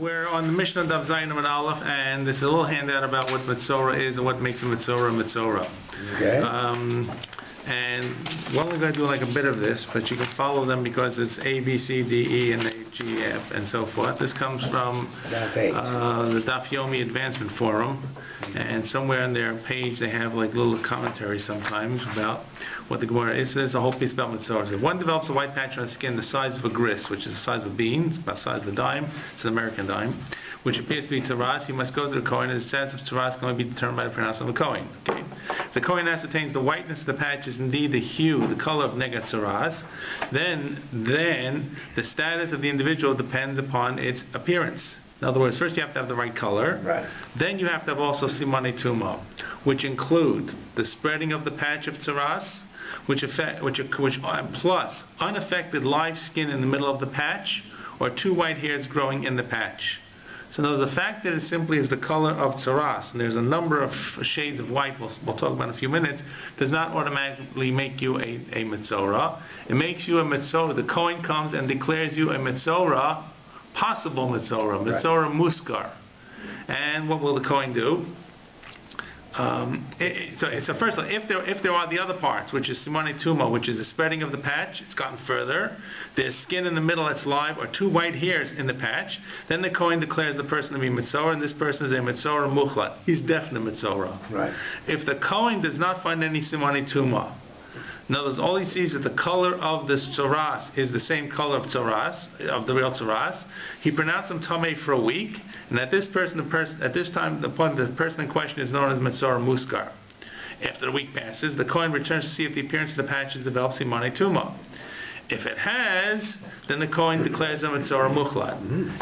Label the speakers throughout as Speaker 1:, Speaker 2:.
Speaker 1: We're on the Mishnah Daf Zayin and Aleph, and there's a little handout about what Mitzorah is and what makes a Mitzorah.
Speaker 2: Okay.
Speaker 1: And we're only going to do like a bit of this, but you can follow them because it's A, B, C, D, E, and H, G, F, and so forth. This comes from the Daf Yomi Advancement Forum, and somewhere on their page they have like little commentary sometimes about what the Gemara is. So there's a whole piece about Mitzorah. So one develops a white patch on the skin the size of a grist, which is the size of a bean, it's about the size of a dime, it's an American dime, which appears to be tzaras. He must go to the Kohen, and the status of tzaras can only be determined by the pronouncement of the Kohen. Okay. If the Kohen ascertains the whiteness of the patch is indeed the hue, the color of negat tzaras, then the status of the individual depends upon its appearance. In other words, first you have to have the right color.
Speaker 2: Right.
Speaker 1: Then you have to have also simane tuma, which include the spreading of the patch of tzaras, which plus unaffected live skin in the middle of the patch, or two white hairs growing in the patch. So now the fact that it simply is the color of tzaras, and there's a number of shades of white we'll talk about in a few minutes, does not automatically make you a Mitzorah. It makes you a Mitzorah. The Kohen comes and declares you a Mitzorah, possible Mitzorah, Mitzorah Muskar. And what will the Kohen do? So first of all, if there are the other parts, which is simane tuma, which is the spreading of the patch, it's gotten further, there's skin in the middle that's live, or two white hairs in the patch, then the Kohen declares the person to be Mitzorah, and this person is a Mitzorah Muchlat. He's definitely Mitzorah.
Speaker 2: Right.
Speaker 1: If the Kohen does not find any simane tuma, in other words, all he sees is the color of this tzaras is the same color of tzaras, of the real tzaras, he pronounced him tamei for a week, and at this time, the person in question is known as Mitzorah Muskar. After the week passes, the Kohen returns to see if the appearance of the patch has developed simane tuma. If it has, then the Kohen declares a Mitzorah Muchlat.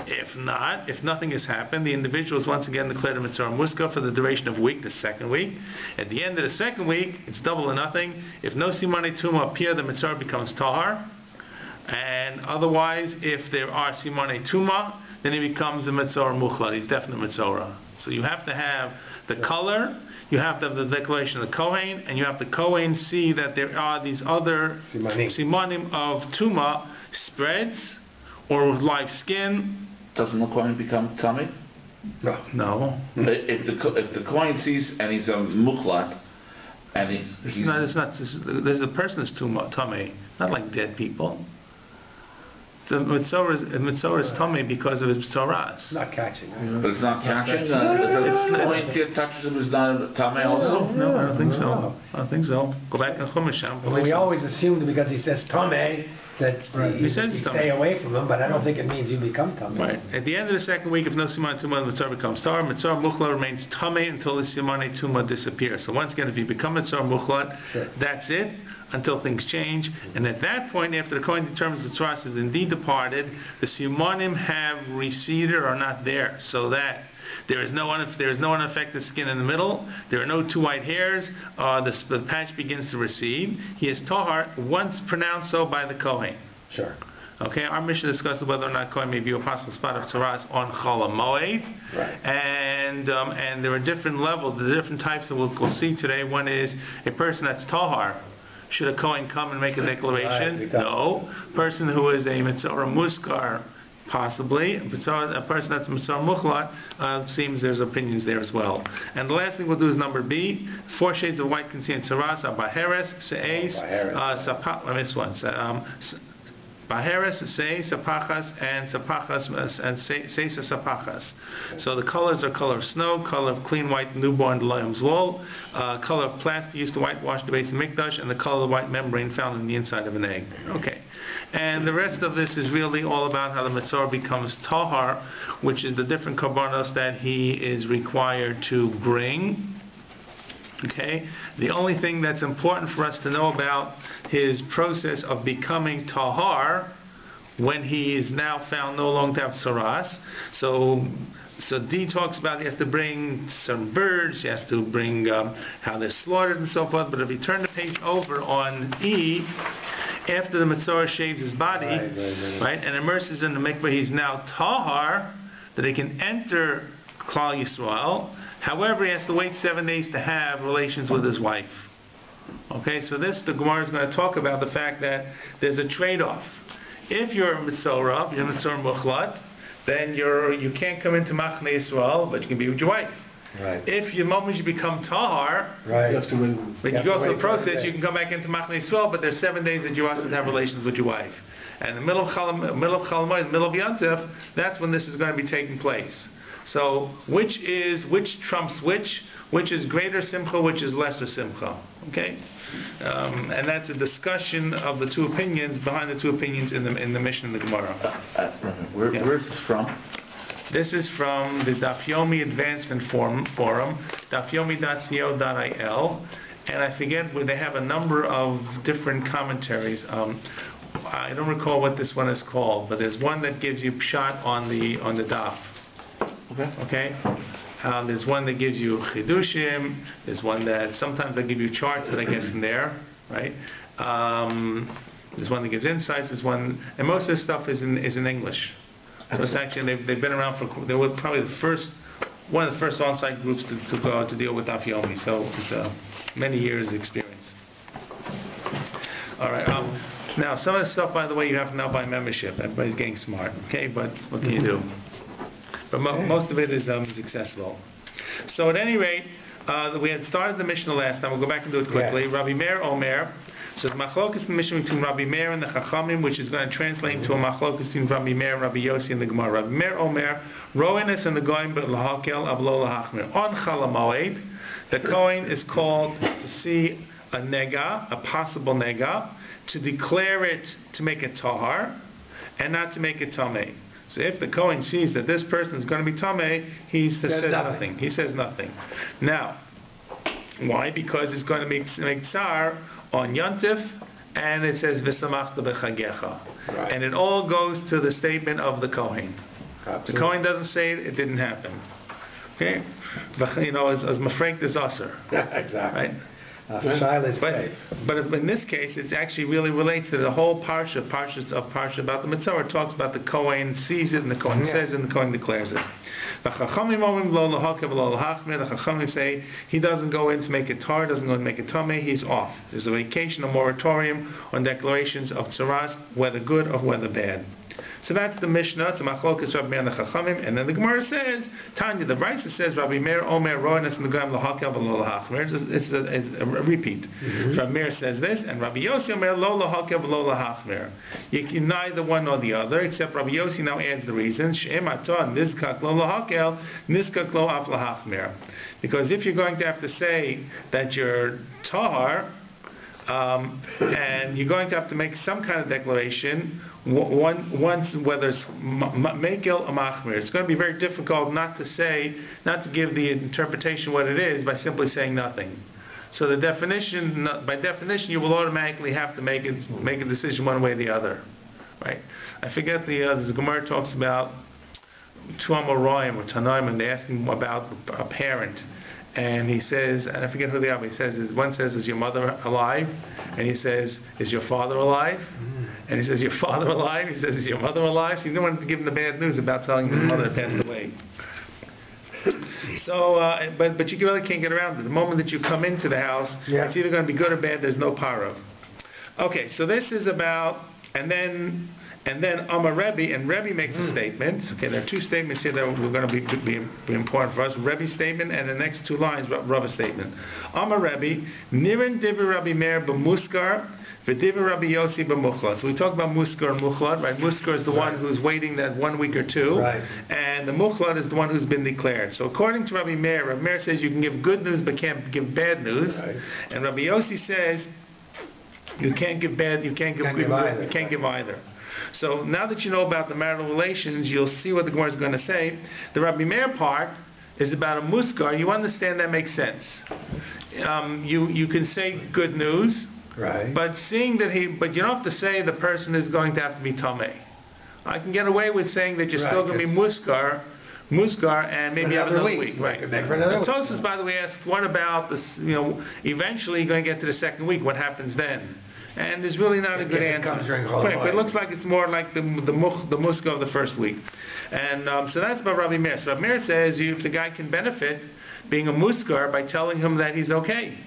Speaker 1: If not, if nothing has happened, the individual is once again declared a Mitzorah Muskar for the duration of a week, the second week. At the end of the second week, it's double or nothing. If no simane tuma appear, the Mitzorah becomes tahar. And otherwise, if there are simane tuma, then he becomes a Mitzorah Muchlat. He's definitely Mitzorah. So you have to have the color, you have to have the declaration of the Kohen, and you have the Kohen see that there are these other simanim of tuma, spreads, or live skin.
Speaker 3: Doesn't the Kohen become tummy?
Speaker 1: No.
Speaker 3: If the Kohen sees and he's a muchlat, and
Speaker 1: there's a person is tummy, not like dead people. So Mitzorah is tummy because of his tzaras.
Speaker 2: It's not catching.
Speaker 3: But it's not catching? The Kohen touches him is not tummy also?
Speaker 1: No, I don't think so. I don't think so. Go back in Chumash.
Speaker 2: We always assumed because he says tamei that
Speaker 1: he says
Speaker 2: you stay away from him, but I don't think it means you become tamei.
Speaker 1: Right. At the end of the second week, if no simane tuma, the Mitzorah becomes tahar. Mitzorah Muchlat remains tamei until the simane tuma disappears. So once again, if you become Mitzorah Muchlat, that's it, until things change. And at that point, after the Kohen determines the tzaras is indeed departed, the simanim have receded or are not there, so that there is no unaffected skin in the middle, there are no two white hairs, the patch begins to recede. He is tahar once pronounced so by the Kohen.
Speaker 2: Sure.
Speaker 1: Okay, our mission discusses whether or not Kohen may view a possible spot of tzaras on Chol MOED.
Speaker 2: Right.
Speaker 1: And there are different levels, the different types that we'll see today. One is a person that's tahar. Should a Kohen come and make a declaration?
Speaker 2: Right,
Speaker 1: no. Person who is a Mitzorah Muskar, possibly. A person that's a Mitzorah Muchlat, seems there's opinions there as well. And the last thing we'll do is number B. 4 shades of white contain tzaras are Baheres, Se'es, Sapat. I missed one. Baheres, Se'es, Sapachas, and Sapachas, and Se'es, Sapachas. So the colors are color of snow, color of clean white newborn lamb's wool, color of plastic used to whitewash the base of mikdash, and the color of the white membrane found in the inside of an egg. Okay. And the rest of this is really all about how the Mitzorah becomes tahar, which is the different korbanos that he is required to bring. Okay? The only thing that's important for us to know about his process of becoming tahar, when he is now found no longer to have tzaras. So D talks about he has to bring some birds, he has to bring how they're slaughtered and so forth. But if you turn the page over on E, after the Mitzorah shaves his body, right, and immerses in the mikveh, he's now tahar, that he can enter Klal Yisrael. However, he has to wait 7 days to have relations with his wife. Okay, so the Gemara is going to talk about the fact that there's a trade-off. If you're a Mitzorah, you're a Mitzorah Muchlat, then you can't come into Machne Yisrael, but you can be with your wife.
Speaker 2: Right.
Speaker 1: If the moment you become tahar,
Speaker 2: Right.
Speaker 4: You have to win.
Speaker 1: when you go through the process, you can come back into Machne Yisrael, but there's 7 days that you also have relations with your wife. And in the middle of Chalamoid, middle of Yantif, that's when this is going to be taking place. So, which trumps which? Which is greater simcha, which is lesser simcha? Okay, and that's a discussion of the two opinions behind the two opinions in the Mishnah and the Gemara.
Speaker 3: Where's this from?
Speaker 1: This is from the Daf Yomi Advancement Forum, dafyomi.co.il, and I forget where they have a number of different commentaries. I don't recall what this one is called, but there's one that gives you pshat on the daf. Okay. There's one that gives you chidushim. There's one that sometimes they give you charts that I get from there, right? There's one that gives insights. There's one, and most of this stuff is in English. So it's actually they've been around they were probably one of the first on-site groups to go to deal with Daf Yomi. So it's many years experience. All right. Now some of the stuff, by the way, you have to know by membership. Everybody's getting smart, okay? But what can you do? But most of it is accessible. So at any rate, we had started the Mishnah last time. We'll go back and do it quickly. Yes. Rabbi Meir Omer. So the machlokas in the Mishnah between Rabbi Meir and the Chachamim, which is going to translate into a machlokas between Rabbi Meir and Rabbi Yossi in the Gemara. Rabbi Meir Omer, Roenis and the Goyim lahakel avlo lahachmir. On Chol HaMoed, the Kohen is called to see a nega, a possible nega, to declare it, to make it tahar, and not to make it tameh. So if the Kohen sees that this person is going to be tameh, he says nothing. He says nothing. Now, why? Because it's going to make tsar on Yantif, and it says v'samachta b'chagecha, and it all goes to the statement of the Kohen. Absolutely. The Kohen doesn't say it didn't happen. Okay, you know, as mafreik the zaser.
Speaker 2: Exactly.
Speaker 1: Right.
Speaker 2: But
Speaker 1: in this case, it actually really relates to the whole parsha about the mitzvah. It talks about the Kohen sees it, and the Kohen says it, and the Kohen declares it. The Chachamim say he doesn't go in to make it tar, doesn't go in to make it tameh, he's off. There's a vacation, a moratorium on declarations of tzaras, whether good or whether bad. So that's the Mishnah. It's a machlokas Rabbi Meir and the Chachamim, and then the Gemara says, Tanya, the Brisa says, Rabbi Meir Omer Roenis and the Goyim lahakel v'lo lahachmir. It's a repeat. Mm-hmm. Rabbi Meir says this, and Rabbi Yossi Omer lo lahakel v'lo lahachmir. You can neither one nor the other, except Rabbi Yossi now adds the reason, She'em aton nizkak lo lahakel, nizkak lo af lahachmir. Because if you're going to have to say that you're tahar, and you're going to have to make some kind of declaration, once whether it's mekel or machmir, it's going to be very difficult not to give the interpretation what it is by simply saying nothing. So by definition, you will automatically have to make a decision one way or the other, right? I forget the Gemara talks about two Amoraim or Tanaim, and they ask him about a parent. And he says, and I forget who they are, but he says, one says, is your mother alive? And he says, is your father alive? And he says, your father alive? He says, is your mother alive? So he didn't want to give him the bad news about telling him his mother had passed away. So, but you really can't get around it. The moment that you come into the house, it's either going to be good or bad, there's no paro. Okay, so this is about, and then Amar Rebbe, and Rebbe makes a statement. Okay, there are two statements here that are going to be important for us. Rebbe's statement and the next two lines, Rebbe's statement. Amar Rebbe, Nirin Divi Rabbi Meir b'muskar, v'Divi Rabbi Yossi b'muchlat. So we talk about muskar and muchlat, right? Muskar is the one who's waiting that 1 week or two, right? And the muchlat is the one who's been declared. So according to Rabbi Meir says you can give good news but can't give bad news, right. And Rabbi Yossi says you can't give bad, you can't give either. So now that you know about the marital relations, you'll see what the Gemara is going to say. The Rabbi Meir part is about a muskar. You understand that makes sense. You can say good news, right? But seeing that but you don't have to say the person is going to have to be tameh. I can get away with saying that you're still going to be muskar, and maybe have another week. Right. Tosfos, by the way, asked, what about this? Eventually you're going to get to the second week. What happens then? And there's really not a good answer. But it looks like it's more like the muska of the first week. And so that's about Rabbi Meir. So Rabbi Meir says if the guy can benefit being a muskar by telling him that he's okay.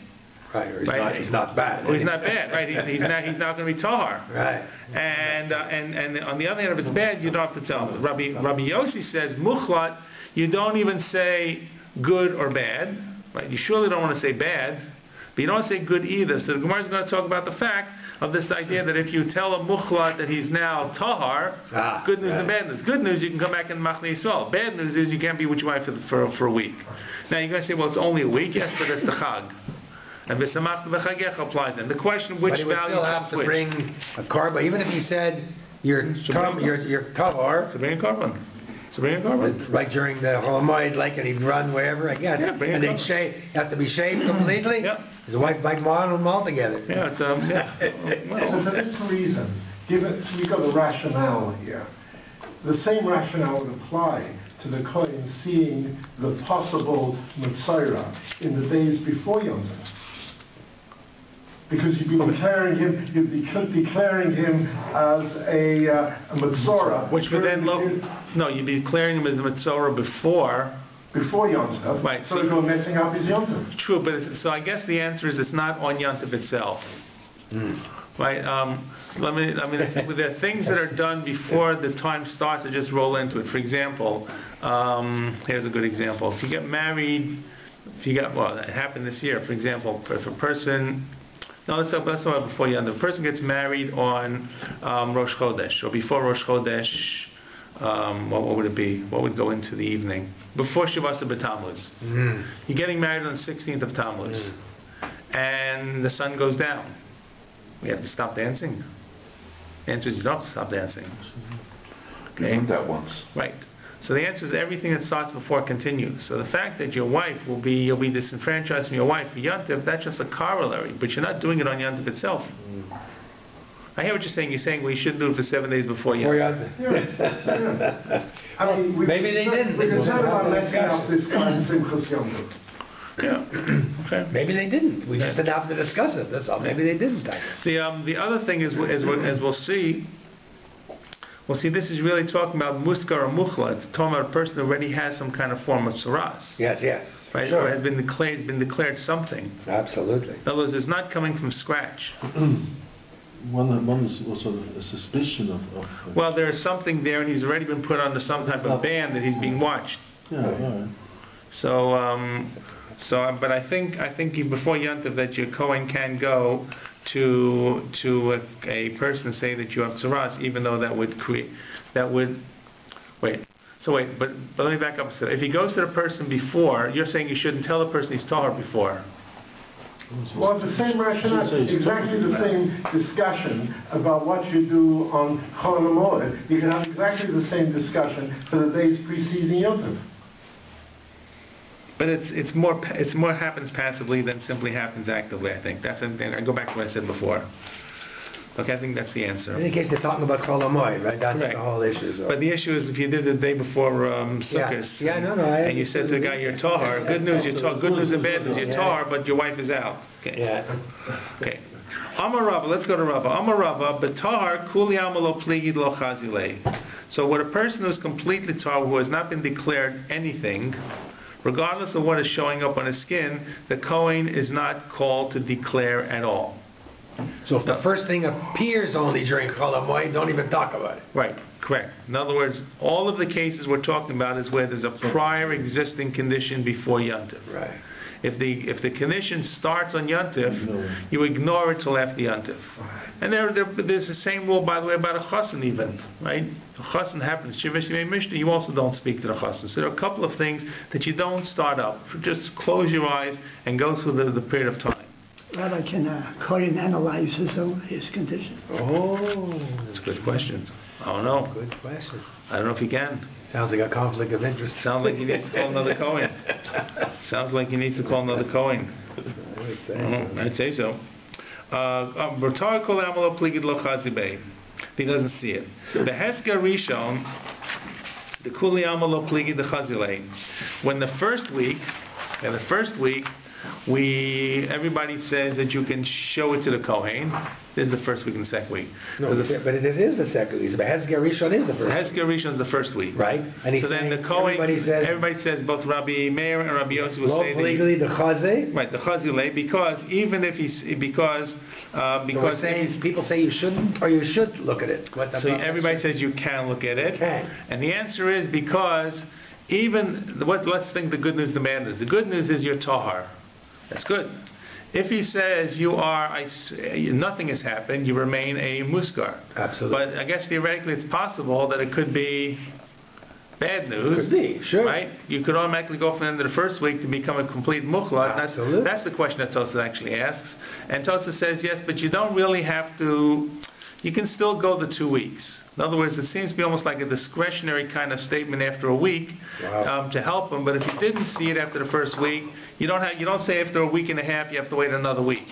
Speaker 2: Right, or he's not bad.
Speaker 1: Well, he's not bad, right? He's not going to be tahar.
Speaker 2: Right.
Speaker 1: And on the other hand, if it's bad, you don't have to tell him. Rabbi Yossi says mukhlat, you don't even say good or bad, right? You surely don't want to say bad, but you don't say good either. So the Gemara is going to talk about the fact of this idea that if you tell a mukhlat that he's now tahar, good news and bad news. Good news, you can come back and Machnei Yisrael. Bad news is you can't be with your wife for a week. Now you're going to say, well, it's only a week. Yes, but it's the Chag. And V'samach v'chagecha applies then. The question, which value
Speaker 2: comes which? But he would still have to bring a korban, even if he said your tahar.
Speaker 1: So bring a korban.
Speaker 2: Right during the whole MOED, like, and he'd run wherever, I guess.
Speaker 1: Yeah,
Speaker 2: and they'd shave, have to be shaved completely?
Speaker 1: Yeah.
Speaker 2: His wife might model them all together.
Speaker 1: Yeah, it's, well.
Speaker 4: So for this reason, so you've got the rationale here. The same rationale would apply to the Kohen seeing the possible Mitzvah in the days before Yom Tov. Because you'd be declaring him as a Mitzvah.
Speaker 1: Which would then you'd be declaring him as a Mitzvah before
Speaker 4: Yom Tov.
Speaker 1: Right.
Speaker 4: So you're messing up his Yom Tov.
Speaker 1: True, but so I guess the answer is it's not on Yom Tov itself. Right. There are things that are done before the time starts that just roll into it. For example, here's a good example. If you get married, that happened this year. For example, if a person, let's talk about before Yom Tov. A person gets married on Rosh Chodesh or before Rosh Chodesh. What would it be? What would go into the evening before Shavasa B'Tammuz? You're getting married on the 16th of Tammuz, and the sun goes down. We have to stop dancing. The answer is you don't have to stop dancing.
Speaker 3: Okay. You learned that once.
Speaker 1: Right. So the answer is everything that starts before continues. So the fact that your wife you'll be disenfranchised from your wife for Yom Tov, that's just a corollary, but you're not doing it on Yom Tov itself. I hear what you're saying. You're saying we should do it for 7 days before Yom
Speaker 4: Tov. I mean,
Speaker 2: maybe they didn't.
Speaker 4: We can talk about messing up this kind of Simchas Yom Tov.
Speaker 1: Yeah. Okay.
Speaker 2: Maybe they didn't. We just didn't have to discuss it. That's all. Maybe they didn't.
Speaker 1: The other thing is, as we'll see, this is really talking about muskar or mukhlat, talking about a person who already has some kind of form of saras.
Speaker 2: Yes.
Speaker 1: Right?
Speaker 2: Sure.
Speaker 1: Or has been declared something.
Speaker 2: Absolutely.
Speaker 1: In other words, it's not coming from scratch.
Speaker 5: One is also a suspicion of
Speaker 1: well, there is something there, and he's already been put under some type of ban that he's being watched.
Speaker 5: Yeah, right.
Speaker 1: But I think before Yom Tov that your Kohen can go to a person and say that you have tzaras, even though but let me back up. So if he goes to the person before, you're saying you shouldn't tell the person he's tahar before.
Speaker 4: Well, the same rationale, exactly the same discussion about what you do on Chol HaMoed. You can have exactly the same discussion for the days preceding Yom Tov.
Speaker 1: But it's more happens passively than simply happens actively. I think that's. I go back to what I said before. Okay, I think that's the answer.
Speaker 2: In any case, they're talking about Chol HaMoed, right? That's
Speaker 1: correct.
Speaker 2: The whole issue. So.
Speaker 1: But the issue is if you did it the day before Sukkot, and you said to the guy, "You're tahar." Good news, you're tahar. Good news and bad news, you're tahar, but your wife is out. Okay.
Speaker 2: Yeah.
Speaker 1: Okay. Amar Rava, let's go to Rava. Amar Rava, betahar kuli amalo pligid lo chazilei. So, what a person who's completely tahar, who has not been declared anything, regardless of what is showing up on his skin, the Kohen is not called to declare at all.
Speaker 2: So if the first thing appears only during Chol HaMoed, don't even talk about it.
Speaker 1: Right, correct. In other words, all of the cases we're talking about is where there's a prior existing condition before Yom Tov.
Speaker 2: Right.
Speaker 1: If the condition starts on Yom Tov, you ignore it till after Yom Tov. And there's the same rule, by the way, about a chassan even, right? A chassan happens, Shivish Yimei Mishnah, you also don't speak to the chassan. So there are a couple of things that you don't start up. Just close your eyes and go through the period of time.
Speaker 6: Rabbi, can Kohen analyze his condition?
Speaker 2: Oh,
Speaker 1: that's a good question. I don't know.
Speaker 2: Good question.
Speaker 1: I don't know if he can.
Speaker 2: Sounds like a conflict of interest.
Speaker 1: Sounds like he needs to call another Kohen. Sounds like he needs to call another Kohen. I'd say so. He doesn't see it. The Hesker Rishon, the Kuli Amalo Pligi the Chazilei. When the first week, everybody says that you can show it to the Kohen. This is the first week and the second week.
Speaker 2: No, but it is the second week. But Hezker Rishon is the first week.
Speaker 1: Hezker Rishon is the first week.
Speaker 2: Right. And
Speaker 1: so then the Kohen, everybody says both Rabbi Meir and Rabbi Yossi will say
Speaker 2: legally the Chazeh.
Speaker 1: Right, the Chazile, because even if he's because
Speaker 2: people say you shouldn't or you should look at it.
Speaker 1: So everybody says you can look at it.
Speaker 2: Can.
Speaker 1: And the answer is because let's think the good news, the bad news. The good news is you're tahar. That's good. If he says nothing has happened, you remain a muskar.
Speaker 2: Absolutely.
Speaker 1: But I guess theoretically it's possible that it could be bad news.
Speaker 2: Could be, sure.
Speaker 1: Right? You could automatically go from the end of the first week to become a complete mukhlat.
Speaker 2: Absolutely.
Speaker 1: That's the question that Tosafos actually asks. And Tosafos says yes, but you don't really have to. You can still go the 2 weeks. In other words, it seems to be almost like a discretionary kind of statement after a week to help him. But if you didn't see it after the first week, you don't say after a week and a half you have to wait another week.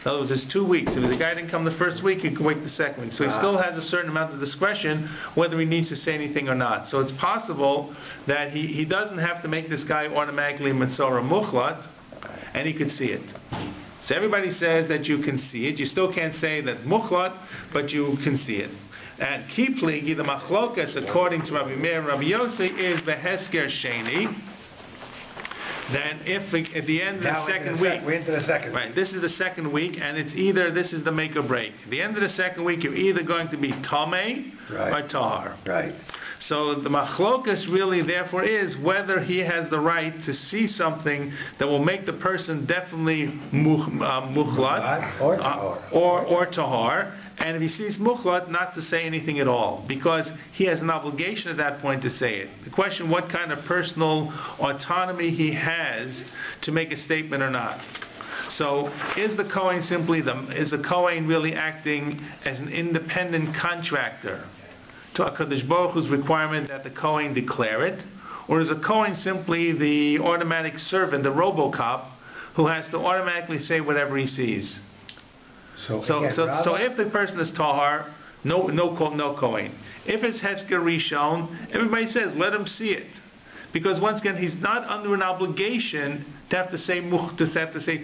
Speaker 1: In other words, there's 2 weeks. If the guy didn't come the first week, you can wait the second week. So he still has a certain amount of discretion whether he needs to say anything or not. So it's possible that he doesn't have to make this guy automatically Metzora Mukhlat, and he could see it. So everybody says that you can see it. You still can't say that Mukhlat, but you can see it. And Kipligi, the Machlokas, according to Rabbi Meir and Rabbi Yossi, is Behesker Sheni. Then if at the end of the second week,
Speaker 2: we're into the second.
Speaker 1: Right, this is the second week, and it's either this is the make or break. At the end of the second week, you're either going to be Tameh or Tahar.
Speaker 2: Right.
Speaker 1: So the machlokas really, therefore, is whether he has the right to see something that will make the person definitely mukhlat or tahar, and if he sees mukhlat, not to say anything at all, because he has an obligation at that point to say it. The question, what kind of personal autonomy he has to make a statement or not. So, is the Kohen is the Kohen really acting as an independent contractor to HaKadosh Baruch Hu's requirement that the Kohen declare it? Or is a Kohen simply the automatic servant, the RoboCop, who has to automatically say whatever he sees? So if the person is Tahar, no Kohen. If it's Hezker Rishon, everybody says, let him see it. Because once again, he's not under an obligation to have to say Tahar, to have to say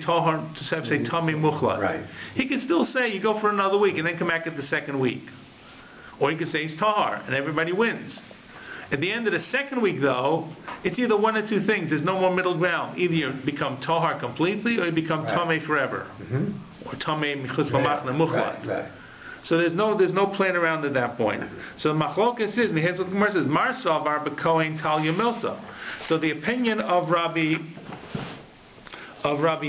Speaker 1: Tami Mukhlat.
Speaker 2: Right.
Speaker 1: He can still say, you go for another week and then come back at the second week. Or he can say he's Tahar, and everybody wins. At the end of the second week, though, it's either one or two things. There's no more middle ground. Either you become Tahar completely, or you become Tameh forever. Mm-hmm. Or Tameh Michus V'Machna Mukhlat.
Speaker 2: Right.
Speaker 1: So there's no playing around at that point. So the machlokas is, and here's what the Gemara says: Marsav Arba Kohen Tal Yamilsa. So the opinion of Rabbi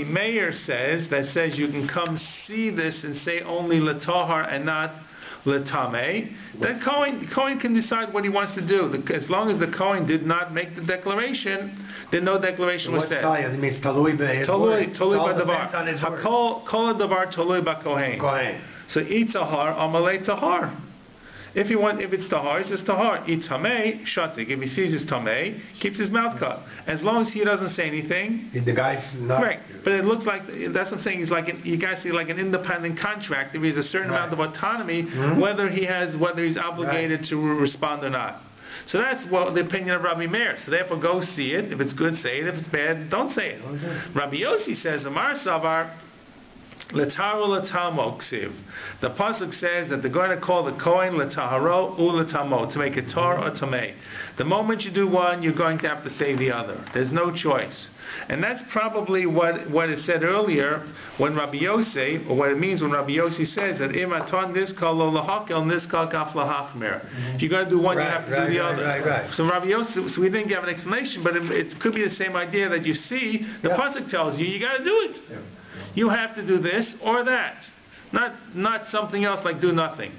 Speaker 1: Meir says you can come see this and say only Latahar and not Latame. Then Kohen can decide what he wants to do. As long as the Kohen did not make the declaration, then no declaration was said.
Speaker 2: It means talui
Speaker 1: b'davar. Hakol davar talui b'kohen. So eat tahar, amalei tahar. If it's tahar, he says tahar. Eat tamei, shatik. If he sees his tamei, keeps his mouth cut. As long as he doesn't say anything.
Speaker 2: The guy's not
Speaker 1: correct. But it looks like that's what I'm saying. He's you guys see like an independent contractor. He has a certain amount of autonomy, whether he's obligated to respond or not. So that's the opinion of Rabbi Meir. So therefore, go see it. If it's good, say it. If it's bad, don't say it. Rabbi Yossi says, Amar Savar. L'taru l'tamo ksiv. The pasuk says that they're going to call the Kohen l'taharo u l'tamo, to make a tar or tamei. The moment you do one, you're going to have to say the other. There's no choice. And that's probably what is said earlier when Rabbi Yossi, or what it means when Rabbi Yossi says that im aton niskal lo lahakel niskal kaf lahachmer. If you're going to do one, you have to do the other.
Speaker 2: Right.
Speaker 1: So Rabbi Yossi, so we didn't give an explanation, but it could be the same idea that you see, the pasuk tells you got to do it. Yeah. You have to do this or that. Not something else like do nothing.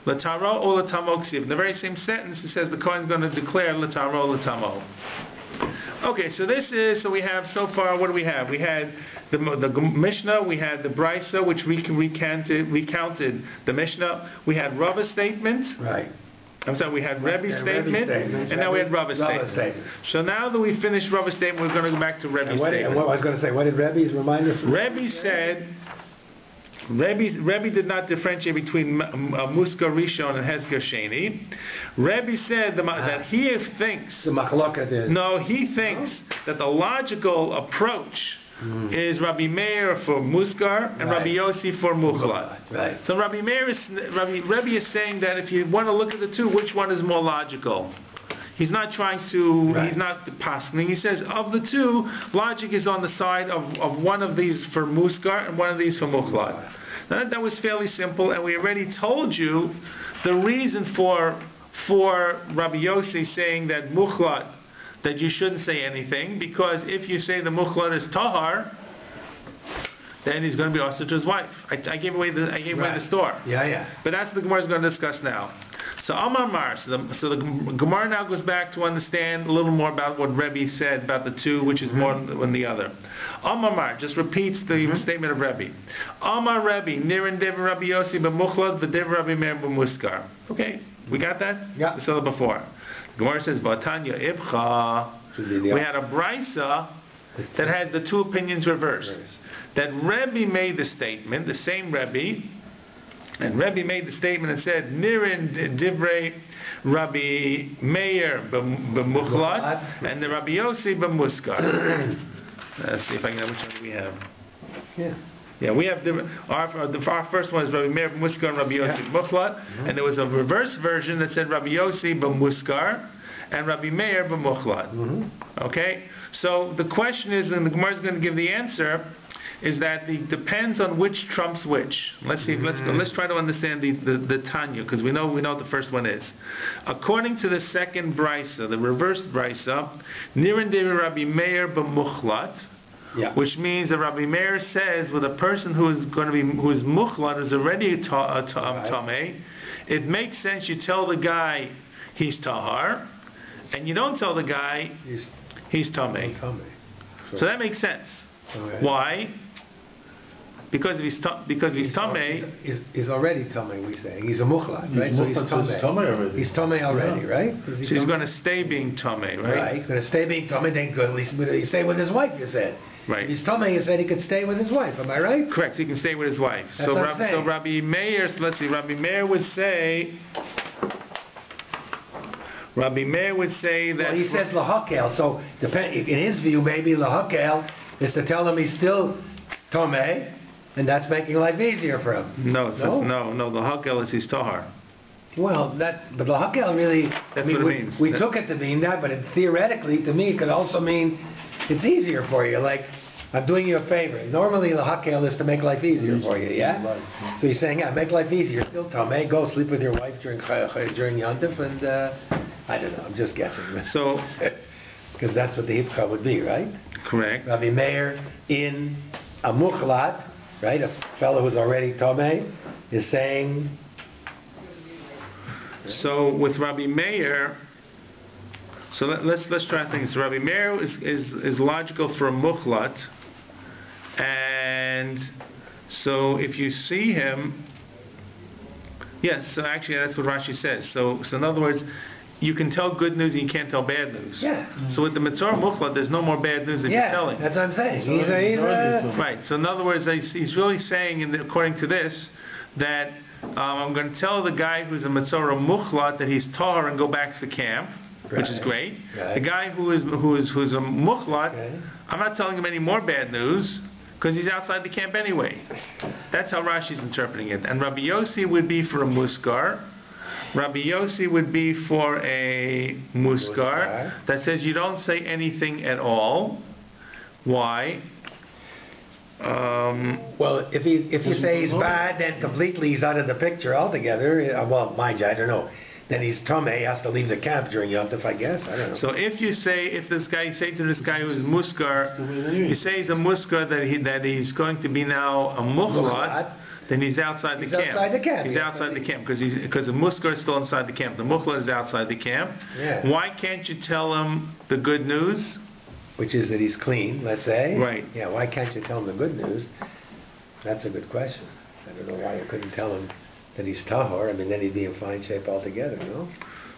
Speaker 1: L'taro or l'tamo ksiv. In the very same sentence, it says the Kohen is going to declare l'taro l'tamo. Okay, so we have so far, what do we have? We had the Mishnah, we had the Brisa, which recounted the Mishnah. We had Rava's statements.
Speaker 2: Right.
Speaker 1: I'm sorry, we had Rebbe's statement, and now we had Rava's statement. So now that we finished Rava's statement, we're going to go back to Rebbe's statement.
Speaker 2: And what I was going to say, what did Rebbe's remind us?
Speaker 1: Rebbe said, Rebbe did not differentiate between Muska Rishon and Hezker Sheni. Rebbe said that he thinks...
Speaker 2: The Machlokah did.
Speaker 1: No, he thinks that the logical approach is Rabbi Meir for Musgar and Rabbi Yossi for Mukhlat.
Speaker 2: Right.
Speaker 1: So Rabbi is saying that if you want to look at the two, which one is more logical? He's not trying to, he's not pasning. He says, of the two, logic is on the side of one of these for Musgar and one of these for Mukhlat. Now, that was fairly simple, and we already told you the reason for Rabbi Yossi saying that Mukhlat, that you shouldn't say anything, because if you say the Mukhlat is Tahar, then he's going to be also to his wife. I gave away the store.
Speaker 2: Yeah.
Speaker 1: But that's what the Gemara is going to discuss now. So Amar Mar, so the Gemara now goes back to understand a little more about what Rebbe said about the two, which is more than the other. Amar Mar just repeats the statement of Rebbe. Amar Rebbe, Nirin Dev Rabbi Yossi b'Muchlad, the Dev Rabbi Meir b'Muskar. Okay, we got that?
Speaker 2: Yeah.
Speaker 1: We saw that before. The Gemara says, Vatanya Ibcha. We had a brisa that has the two opinions reversed. That Rebbe made the statement, the same Rebbe, and Rebbe made the statement and said, Nirin Divrei Rabbi Meir b'Mukhlat, and the Rabbi Yossi b'Muskar. Let's see if I can know which one we have. Yeah, we have our first one is Rabbi Meir b'Muskar and Rabbi Yossi b'Mukhlat, and there was a reverse version that said Rabbi Yossi b'Muskar and Rabbi Meir b'Mukhlat. Okay, so the question is, and the Gemara is going to give the answer, is that it depends on which trumps which. Let's see. Let's try to understand the Tanya, because we know what the first one is. According to the second brisa, the reversed brisa, Nirin Devi Rabbi Meir b'Mukhlat, which means that Rabbi Meir says, with a person who is Mukhlat, is already Tameh, it makes sense you tell the guy he's Tahar, and you don't tell the guy he's Tameh. So that makes sense. Why? Because if he's Tameh,
Speaker 2: he's already Tameh, we say. He's a Mukhlat, right? So he's Tameh already. He's Tameh already, right?
Speaker 1: So he's going to stay being Tameh, right?
Speaker 2: Right, he's going to stay being Tameh, then good. At least he stay with his wife, you said.
Speaker 1: Right.
Speaker 2: If he's Tameh, you said he could stay with his wife, am I right?
Speaker 1: Correct, so he can stay with his wife.
Speaker 2: That's what I'm saying.
Speaker 1: So Rabbi Meir, Rabbi Meir would say that...
Speaker 2: Well, he says lahakel, so in his view, maybe lahakel is to tell him he's still Tameh, and that's making life easier for him.
Speaker 1: No, the hakel is his tahar.
Speaker 2: Well, but the hakel really...
Speaker 1: That's what it means.
Speaker 2: We took it to mean that, but theoretically, to me, it could also mean it's easier for you. Like, I'm doing you a favor. Normally, the hakel is to make life easier for you, yeah? So he's saying, make life easier. Still Tameh, go sleep with your wife during Yontif, and I don't know, I'm just guessing.
Speaker 1: So...
Speaker 2: Because that's what the hipcha would be, right?
Speaker 1: Correct.
Speaker 2: Rabbi Meir in a mukhlat, right? A fellow who's already tameh is saying.
Speaker 1: So with Rabbi Meir, so let's try to think. So Rabbi Meir is logical for a mukhlat, and so if you see him, yes. So actually, that's what Rashi says. So in other words, you can tell good news and you can't tell bad news.
Speaker 2: Yeah.
Speaker 1: So with the Mitzvah Mukhlat, there's no more bad news that you're telling.
Speaker 2: That's what I'm saying. He's
Speaker 1: right. So in other words, he's really saying, according to this, that I'm going to tell the guy who's a Mitzvah Mukhlat that he's Tahar and go back to the camp, which is great. Right. The guy who's a Mukhlat, I'm not telling him any more bad news because he's outside the camp anyway. That's how Rashi's interpreting it. And Rabbi Yossi would be for a Muskar. Rabbi Yossi would be for a muskar that says you don't say anything at all. Why?
Speaker 2: Well, if you say he's bad, then completely he's out of the picture altogether. Well, mind you, I don't know. Then he's tameh, he has to leave the camp during Yom Tov, I guess. I don't know.
Speaker 1: So if you say to this guy who's muskar, you say he's a muskar that he's going to be now a mukhlat. Then he's outside the camp.
Speaker 2: Outside the camp.
Speaker 1: He's outside the camp because the muskar is still inside the camp. The mukhlat is outside the camp.
Speaker 2: Yeah.
Speaker 1: Why can't you tell him the good news?
Speaker 2: Which is that he's clean, let's say.
Speaker 1: Right.
Speaker 2: Yeah. Why can't you tell him the good news? That's a good question. I don't know why you couldn't tell him that he's tahor. I mean, then he'd be in fine shape altogether, no?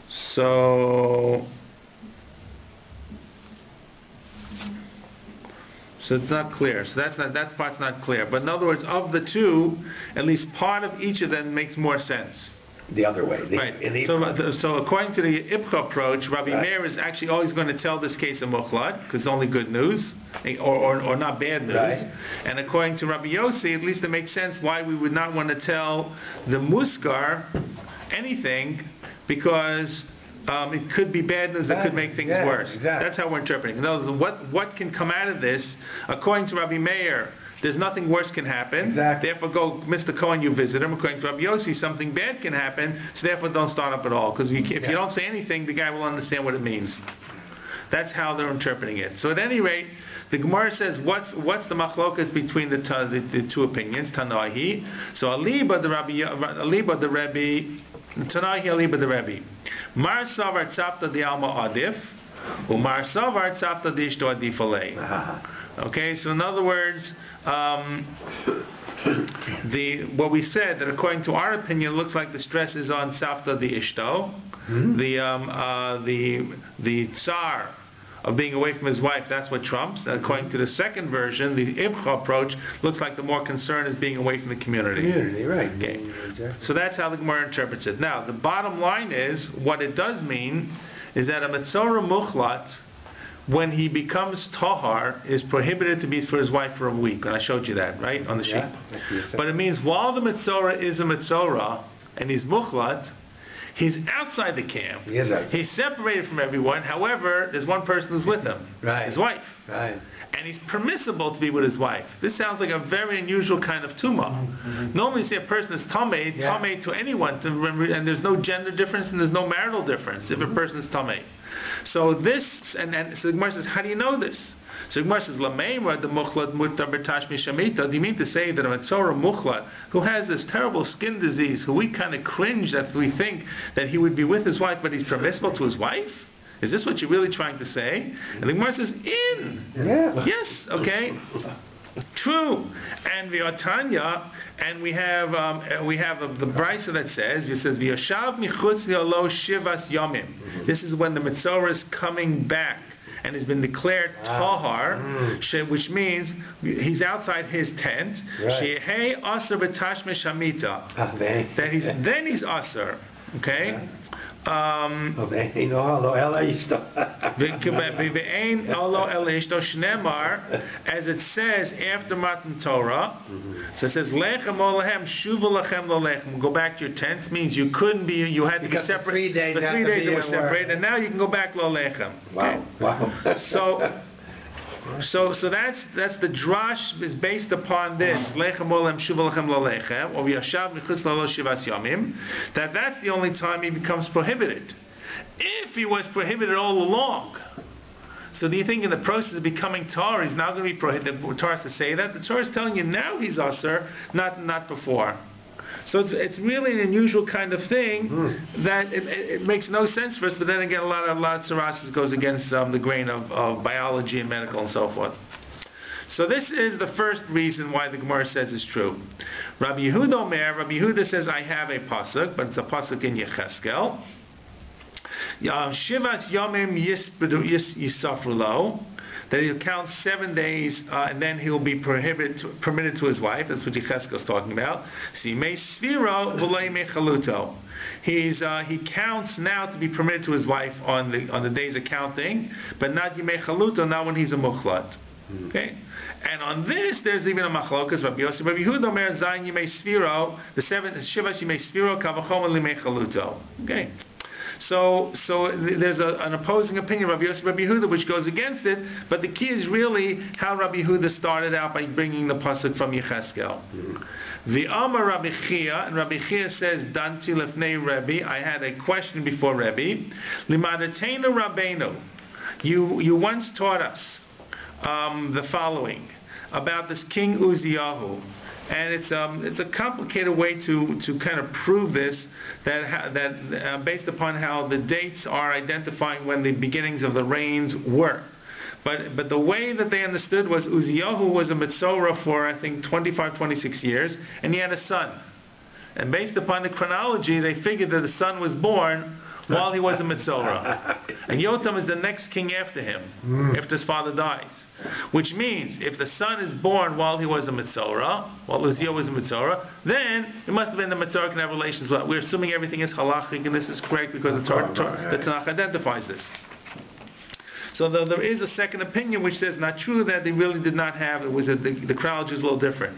Speaker 1: So it's not clear. So that part's not clear. But in other words, of the two, at least part of each of them makes more sense.
Speaker 2: the other way.
Speaker 1: Right. So according to the Ibcha approach, Rabbi Meir is actually always going to tell this case of Mukhlat, because it's only good news, or not bad news.
Speaker 2: Right.
Speaker 1: And according to Rabbi Yossi, at least it makes sense why we would not want to tell the Muskar anything, because it could be bad news that could make things worse.
Speaker 2: Exactly.
Speaker 1: That's how we're interpreting. In other words, what can come out of this, according to Rabbi Meir, there's nothing worse can happen.
Speaker 2: Exactly.
Speaker 1: Therefore, go, Mr. Cohen, you visit him. According to Rabbi Yossi, something bad can happen, so therefore don't start up at all. Because if you don't say anything, the guy will understand what it means. That's how they're interpreting it. So at any rate, the Gemara says, what's the machlokas between the two opinions? Tanahi. So Aliba the Rebbe, Tanahi Aliba the Rebbe. Mar Savar Tzapta the Alma Adif, Umar Savar Tzapta the Ishto Adif Alei. Okay, so in other words, what we said, that according to our opinion, it looks like the stress is on Safta the Ishto, the tsar of being away from his wife. That's what trumps. And according to the second version, the Ibcha approach, looks like the more concern is being away from the community.
Speaker 2: Right.
Speaker 1: Okay. So that's how the Gemara interprets it. Now, the bottom line is, what it does mean is that a Metzora Mukhlat, when he becomes tahar, is prohibited to be for his wife for a week. And I showed you that, right, on the sheet. But it means while the Metzora is a Metzora, and he's Mukhlat, he's outside the camp.
Speaker 2: He is outside.
Speaker 1: He's separated from everyone. However, there's one person who's with him.
Speaker 2: Right.
Speaker 1: His wife.
Speaker 2: Right.
Speaker 1: And he's permissible to be with his wife. This sounds like a very unusual kind of tumah. Normally, you say a person is tamei to anyone, and there's no gender difference and there's no marital difference if a person is tamei. So this, and so the Gemara says, how do you know this? So the Gemara says, Lameimra the muchlat mutar b'tash mishamita. Do you mean to say that a Metzora muchlat who has this terrible skin disease, who we kind of cringe that we think that he would be with his wife, but he's permissible to his wife? Is this what you're really trying to say? And the Gemara says, yes, okay, true. And the Atanya, and we have the Brisa that says, it says, V'yashav michutz li'olo shivas yomim. This is when the Metzora is coming back and has been declared tahar, which means he's outside his tent. Shehei aser b'tashme shamita. Then he's aser. Okay. As it says after Matan Torah, so it says lechem olahem shuva lachem lo lechem. Go back to your tents means you couldn't be, you had to be separate.
Speaker 2: For 3 days,
Speaker 1: the 3 days it was separated, and now you can go back lo lechem.
Speaker 2: Wow.
Speaker 1: So that's the drash is based upon this lechem olem shuva lechem lo lechem, or v'yashav michutz lo shivas yamim. That's the only time he becomes prohibited. If he was prohibited all along, so do you think in the process of becoming Torah he's now going to be prohibited? The Torah has to say that. The Torah is telling you now he's asur, not before. So it's really an unusual kind of thing that it makes no sense for us. But then again, a lot of tzarasis goes against the grain of biology and medical and so forth. So this is the first reason why the Gemara says it's true. Rabbi Yehuda says, I have a pasuk, but it's a pasuk in Yecheskel. Shivas Yomim Yisafru Lo, that he'll count 7 days and then he'll be permitted to his wife. That's what Yecheskel is talking about. He counts now to be permitted to his wife on the days of counting, but not Yimei Chaluto, not when he's a mukhlat. Okay, and on this there's even a machlokas. Rabbi Yossi, Rabbi Yehuda Omer Zayin Yimei Sfiro, the 7 Shivas Yimei Sfiro Kavachom Limei Chaluto. Okay. So there's an opposing opinion, Rabbi Yossi, Rabbi Yehuda, which goes against it. But the key is really how Rabbi Yehuda started out by bringing the pasuk from Yecheskel. The Amar Rabbi Chia, and Rabbi Chia says, Danti lefnei Rabbi. I had a question before Rabbi. Limadatenu Rabbeinu. You once taught us the following about this King Uziyahu. And it's a complicated way to kind of prove this, that based upon how the dates are identifying when the beginnings of the reigns were. But the way that they understood was Uziyahu was a Metzora for I think 25, 26 years, and he had a son. And based upon the chronology, they figured that the son was born while he was a Mitzorah. And Yotam is the next king after him, after his father dies. Which means, if the son is born while he was a Mitzorah, while Uzziah was a Mitzorah, then it must have been the Mitzorah can have relations. Well, we're assuming everything is halachic, and this is correct because the Tanakh identifies this. So there is a second opinion which says not true, that they really did not have, it was the chronology is a little different.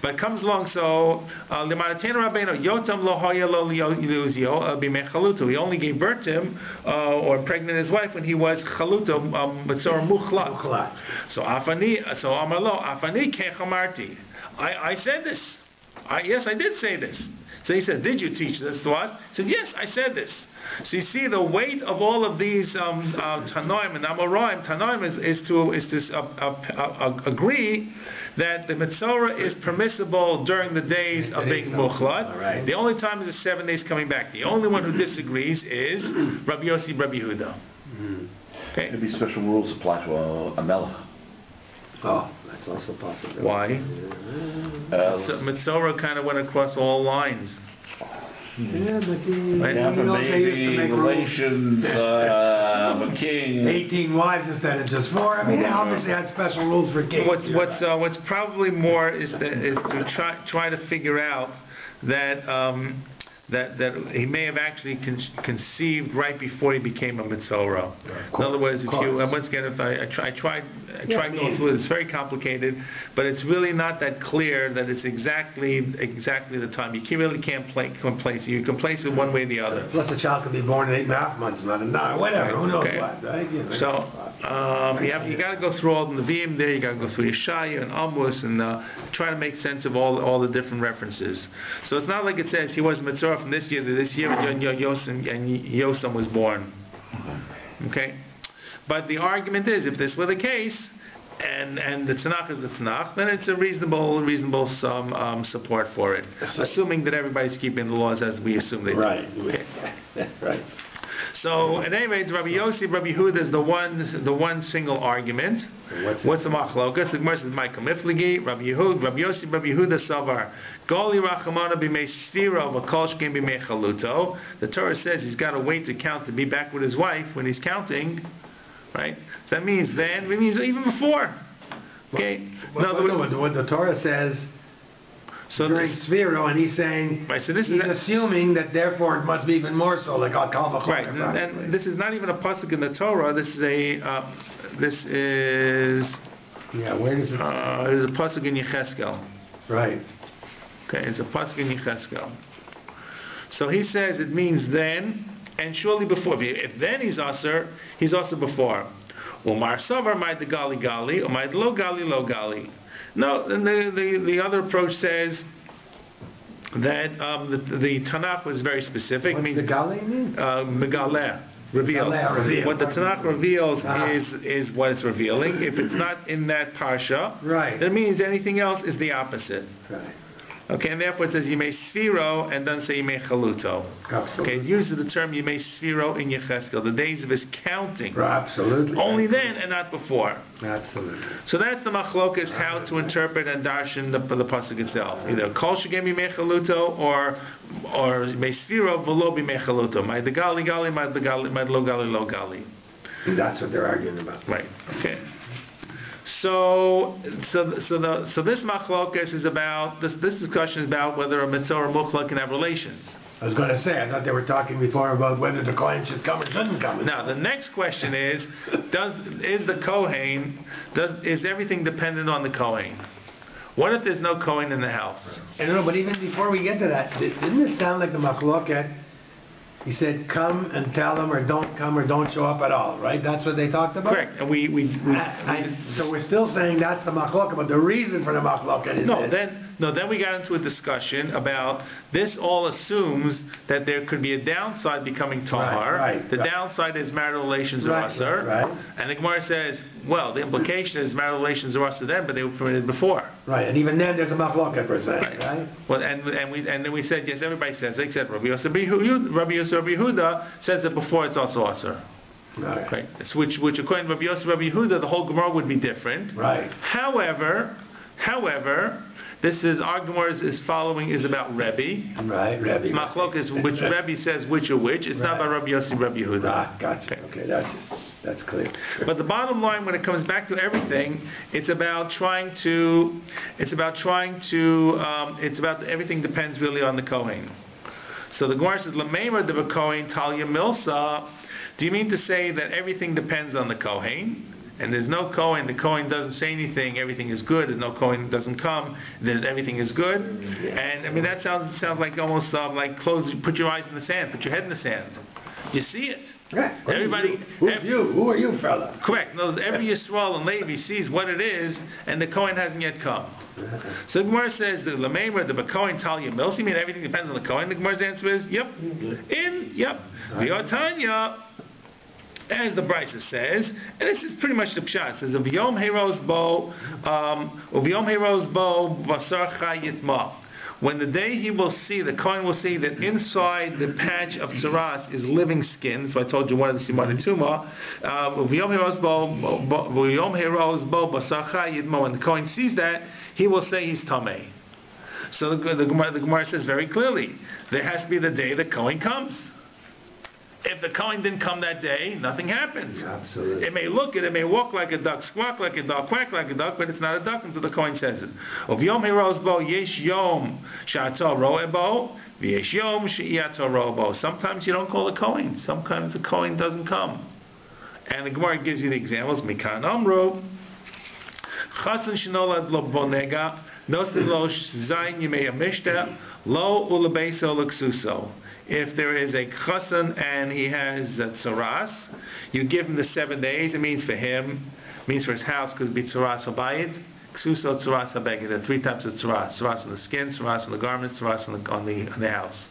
Speaker 1: But it comes along, so Yotam lo haya lo Uzziah b'mechaluto. He only gave birth to him or pregnant his wife when he was chaluto Mitzorah muchlat. So Amalo afani kechamarti. I said this. Yes, I did say this. So he said, did you teach this to us? He said, yes, I said this. So you see the weight of all of these Tanoim and Amoraim. Tanoim is to agree that the Mitzorah is permissible during the days of being Muchlat.
Speaker 2: Right.
Speaker 1: The only time is the 7 days coming back. The only one who disagrees is Rabbi Yossi, Rabbi Yehuda. Okay.
Speaker 3: Maybe special rules apply to a melech.
Speaker 2: Oh, that's also possible.
Speaker 1: Why? So Mitzorah kind of went across all lines.
Speaker 2: Yeah, but
Speaker 3: Maybe relations, a king.
Speaker 2: 18 wives instead of just 4. I mean, they obviously had special rules for kings.
Speaker 1: What's probably more is to try to figure out that that he may have actually conceived right before he became a Mitzorah. In other words, if you once again, if I tried going through it, it's very complicated, but it's really not that clear that it's exactly the time. You can't place it. You can place it one way or the other.
Speaker 2: Plus, a child could be born in 8.5 months, not in 9, whatever. Who knows what? Right?
Speaker 1: So you got to go through all the Nevi'im there. You got to go through Yeshaya and Amos and try to make sense of all the different references. So it's not like it says he was a Mitzorah from this year to this year, and Yosam was born. Okay, but the argument is, if this were the case, and the Tanakh is the Tanakh, then it's a reasonable support for it, assuming that everybody's keeping the laws as we assume they do.
Speaker 2: Right.
Speaker 1: Okay.
Speaker 2: Right.
Speaker 1: So at any rate, Rabbi Yossi, Rabbi Yehuda is the one single argument.
Speaker 2: So
Speaker 1: what's the machlokas? The Gemara says, "Ma'ika miflegi." Rabbi Yossi, Rabbi Yehuda savar. Goli rachamana b'mei sfira v'kol shkem b'mei chaluto. The Torah says he's got to wait to count to be back with his wife when he's counting, right? So that means then. It means even before. Okay.
Speaker 2: What the Torah says. So during Sphero, and he's saying,
Speaker 1: right, so he's
Speaker 2: assuming that therefore it must be even more so, like Al-Kalmachon.
Speaker 1: Right, and this is not even a pasuk in the Torah. This is
Speaker 2: yeah. Where does it?
Speaker 1: There's a pasuk in Yecheskel.
Speaker 2: Right.
Speaker 1: Okay, it's a pasuk in Yecheskel. So he says it means then and surely before. If then he's also before. Umar savar might the gali or might lo gali. No, and the other approach says that the Tanakh was very specific.
Speaker 2: What's the Gali mean?
Speaker 1: Megaleh, reveal. What the Tanakh reveals is what it's revealing. If it's not in that parsha,
Speaker 2: right,
Speaker 1: that means anything else is the opposite.
Speaker 2: Right.
Speaker 1: Okay, and therefore it says Yimei Sfiro and then say Yimei Chaluto.
Speaker 2: Absolutely.
Speaker 1: Okay, it uses the term Yimei Sfiro in Yecheskel, the days of his counting.
Speaker 2: Absolutely.
Speaker 1: Only then and not before.
Speaker 2: Absolutely.
Speaker 1: So that's the machlokas, how to interpret and darshan the pasuk itself. Either Kol Shegem Yimei Chaluto or Yimei Sfiro v'lo B'Yimei Chaluto. My the gali, my lo gali.
Speaker 2: And that's what they're arguing about.
Speaker 1: Right. Okay. So this machlokas is about this discussion is about whether a Mitzorah Muchla can have relations.
Speaker 2: I was going to say, I thought they were talking before about whether the Kohen should come or shouldn't come.
Speaker 1: Now the next question is is everything dependent on the Kohen? What if there's no Kohen in the house?
Speaker 2: I don't know, but even before we get to that, didn't it sound like the machloket? He said, come and tell them, or don't come, or don't show up at all, right? That's what they talked about?
Speaker 1: Correct. And
Speaker 2: so we're still saying that's the machloket, but the reason for the machloket is
Speaker 1: then we got into a discussion about this all assumes that there could be a downside becoming tahar.
Speaker 2: Right,
Speaker 1: the downside is marital relations are asur.
Speaker 2: Right.
Speaker 1: And the Gemara says, well, the implication is marital relations are asur then, but they were permitted before.
Speaker 2: Right, and even then there's a machloket per se, right?
Speaker 1: Well, and then we said, yes, everybody says, except Rabbi Yehuda says that before it's also asur. Right. Which according to Rabbi Yehuda, the whole Gemara would be different.
Speaker 2: Right.
Speaker 1: However, However, this is our Gemara is following is about Rebbe.
Speaker 2: Right, Rebbe.
Speaker 1: It's machlokes, which Rebbe says which are which. It's not about Rabbi Yossi, Rabbi Yehuda.
Speaker 2: Ah, gotcha. Okay, that's clear.
Speaker 1: But the bottom line, when it comes back to everything, it's about everything depends really on the Kohen. So the Gemara says, "Lameimer de Kohen Talia Milsa." Do you mean to say that everything depends on the Kohen? And there's no Kohen, the Kohen doesn't say anything, everything is good, and no Kohen doesn't come, everything is good. And I mean, that sounds like almost like put your eyes in the sand, put your head in the sand. You see it.
Speaker 2: Yeah.
Speaker 1: Everybody.
Speaker 2: Who are you, fella?
Speaker 1: Correct. No, every Yisrael and Levi sees what it is, and the Kohen hasn't yet come. So the Gemara says, the Lamemer, the Kohen Talia Milsi, mean everything depends on the Kohen. The Gemara's answer is, yep. The Otanya, as the Brisa says, and this is pretty much the pshat. It says, "Uviyom heiros bo basar chayit ma." When the day he will see, the Kohen will see that inside the patch of tzaras is living skin. So I told you one of the simon tuma. Uviyom heiros bo basar chayit ma. When the Kohen sees that, he will say he's tamei. So the Gemara says very clearly, there has to be the day the Kohen comes. If the Kohen didn't come that day, nothing happens.
Speaker 2: Absolutely.
Speaker 1: It may walk like a duck, squawk like a dog, quack like a duck, but it's not a duck until the Kohen says it. Of Yom Heroes Bo, Yesh Yom Sha'ato Roe Bo, V'yesh Yom She'iato Roe Bo. Sometimes you don't call the Kohen. Sometimes the Kohen doesn't come. And the Gemara gives you the examples. Mikan Amru, Chasan Shenolad Lo Bonega, Nosin Lo Zayin Yimei Amishta, Lo Ulabeso Luxuso. If there is a chasan and he has tzaras, you give him the 7 days. It means for him, it means for his house, because it'd be tzaras habayit, ksuso tzaras habeged. There are 3 types of tzaras: tzaras on the skin, tzaras on the garments, tzaras on the house.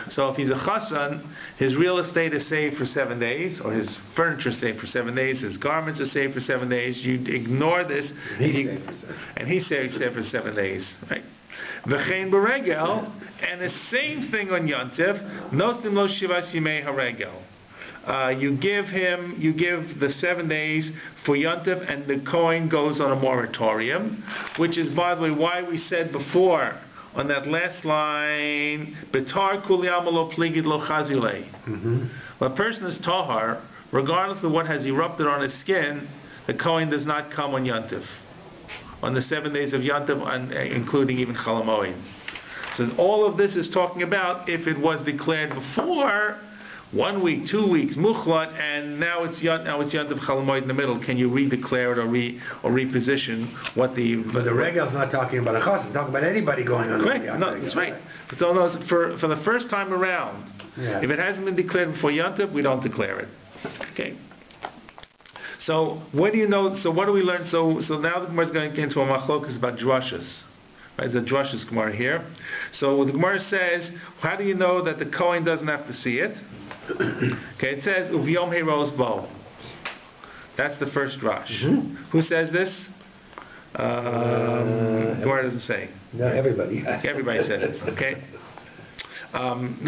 Speaker 1: So if he's a chasan, his real estate is saved for 7 days, or his furniture is saved for 7 days, his garments are saved for 7 days. You ignore this, and he's saved for 7 days, right? V'chein b'regel, and the same thing on Yontif. Notim lo shivas yimei haregel. You give the 7 days for Yontif, and the Kohen goes on a moratorium, which is, by the way, why we said before on that last line, betar kuli amalo pligid lo chazilei. When a person is tahar, regardless of what has erupted on his skin, the Kohen does not come on Yontif. On the 7 days of Yantav, including even Chol HaMoed. So all of this is talking about if it was declared before 1 week, 2 weeks, Muchlat, and now it's Yantav Chol HaMoed in the middle. Can you redeclare it or reposition what the?
Speaker 2: But the regel's not talking about a chas. It's talking about anybody going on.
Speaker 1: Correct. No, that's right. So no, for the first time around, if it hasn't been declared before Yantav, we don't declare it. Okay. So what do you know? So what do we learn? So now the Gemara is going to get into a machlokas about drushes. Right, the drushes Gemara here. So the Gemara says, how do you know that the Kohen doesn't have to see it? Okay, it says uviyom heiros bo. That's the first drush. Who says this? Gemara doesn't say.
Speaker 2: No, everybody.
Speaker 1: Everybody says this. Okay. Different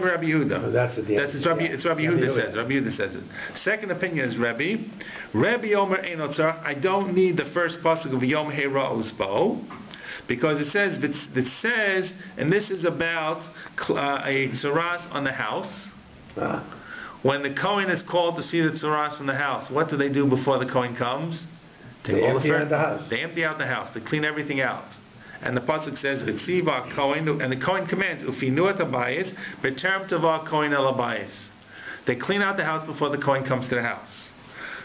Speaker 1: Rabbi Yehuda.
Speaker 2: Oh, that's Rabbi
Speaker 1: Yehuda says. Rabbi Yehuda says it. Second opinion is Rabbi Omer Einotzar. I don't need the first pasuk of Yom Heroes Bo, because it says, and this is about a tzaras on the house. When the Kohen is called to see the tzaras on the house, what do they do before the Kohen comes?
Speaker 2: They empty out the house.
Speaker 1: They empty out the house. They clean everything out. And the pasuk says, "V'tziva Kohen," and the Kohen commands, "Ufinuat abayis, b'terem tava Kohen el abayis." They clean out the house before the Kohen comes to the house.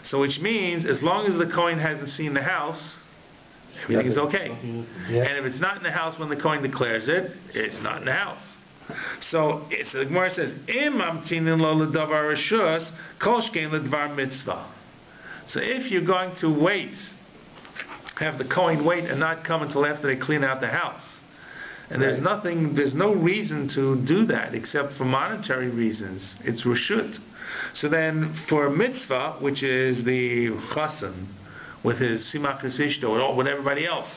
Speaker 1: So, which means, as long as the Kohen hasn't seen the house, everything is okay.
Speaker 2: Yeah.
Speaker 1: And if it's not in the house when the Kohen declares it, it's not in the house. So the Gemara says, "Im amtinin lo ledavar rishus, kol shkein ledvar mitzvah." So if you're going to wait, have the Kohen wait and not come until after they clean out the house, and there's no reason to do that except for monetary reasons. It's reshut. So then, for a mitzvah, which is the chasan with his simach ishto or with everybody else,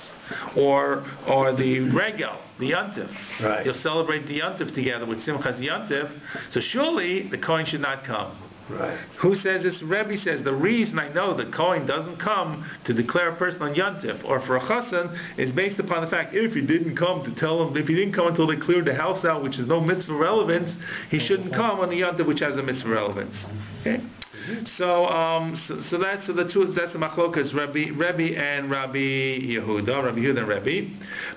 Speaker 1: or the regel, the yantif,
Speaker 2: right.
Speaker 1: You'll celebrate the yantif together with simchas yantif. So surely the Kohen should not come.
Speaker 2: Right.
Speaker 1: Who says this? Rabbi says the reason I know the Kohen doesn't come to declare a person on Yontif or for a Chassan is based upon the fact if he didn't come to tell him, if he didn't come until they cleared the house out, which is no mitzvah relevance, he shouldn't come on the Yontif, which has a mitzvah relevance. Okay. So that's the machlokas Rabbi and Rabbi Yehuda and Rabbi.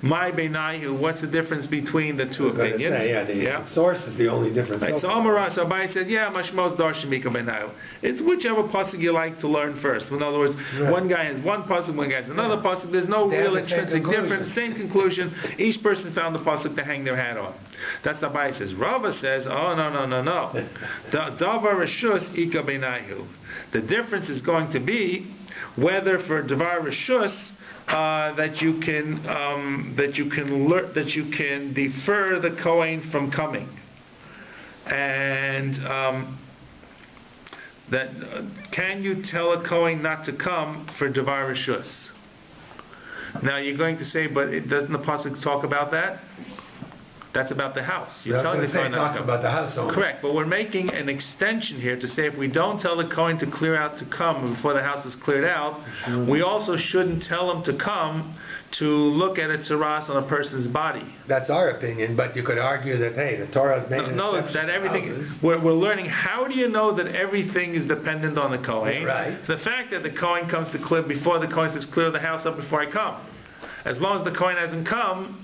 Speaker 1: My Beinayu, what's the difference between the two opinions?
Speaker 2: The source is the only difference.
Speaker 1: Right, so Amara, so Abai says, Mashmos Darshan Mika Beinayu. It's whichever pasuk you like to learn first. In other words, one guy has one pasuk, one guy has another pasuk. There's no real intrinsic difference. Same conclusion. Each person found the pasuk to hang their hat on. That's what Abai says. Rava says, oh no. Davar Rishus Ika Beinayu. The difference is going to be whether for Davar Rishus that you can defer the Kohen from coming, and can you tell a Kohen not to come for Davar Rishus? Now you're going to say, but doesn't the pasuk talk about that? That's about the house. You're telling the Kohen not to come.
Speaker 2: About the house only.
Speaker 1: Correct, but we're making an extension here to say if we don't tell the Kohen to clear out to come before the house is cleared out, we also shouldn't tell him to come to look at a tzaras on a person's body.
Speaker 2: That's our opinion, but you could argue that, hey, the Torah has made an exception
Speaker 1: that everything.
Speaker 2: houses.
Speaker 1: We're learning. How do you know that everything is dependent on the Kohen?
Speaker 2: Right.
Speaker 1: The fact that the Kohen comes to clear before the Kohen says clear the house up before I come. As long as the Kohen hasn't come.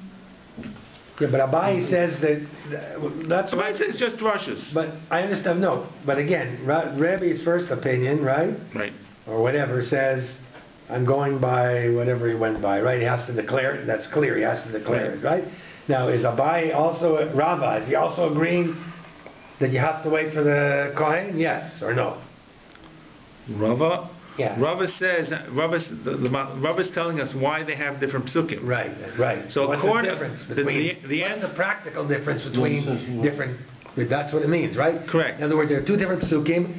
Speaker 2: Yeah, but Abai says that's
Speaker 1: Abai says it's just rushes.
Speaker 2: But I understand, no. But again, Rabbi's first opinion, right?
Speaker 1: Right.
Speaker 2: Or whatever, says, I'm going by whatever he went by, right? He has to declare it, that's clear, he has to declare it, right? Now, is Abai also, Rabbi, is he also agreeing that you have to wait for the Kohen? Yes or no?
Speaker 1: Rava?
Speaker 2: Yeah.
Speaker 1: Rava says, Rava's telling us why they have different psukim.
Speaker 2: Right.
Speaker 1: So
Speaker 2: what's the difference between, what's the practical difference between different, that's what it means, right?
Speaker 1: Correct.
Speaker 2: In other words, there are two different psukim.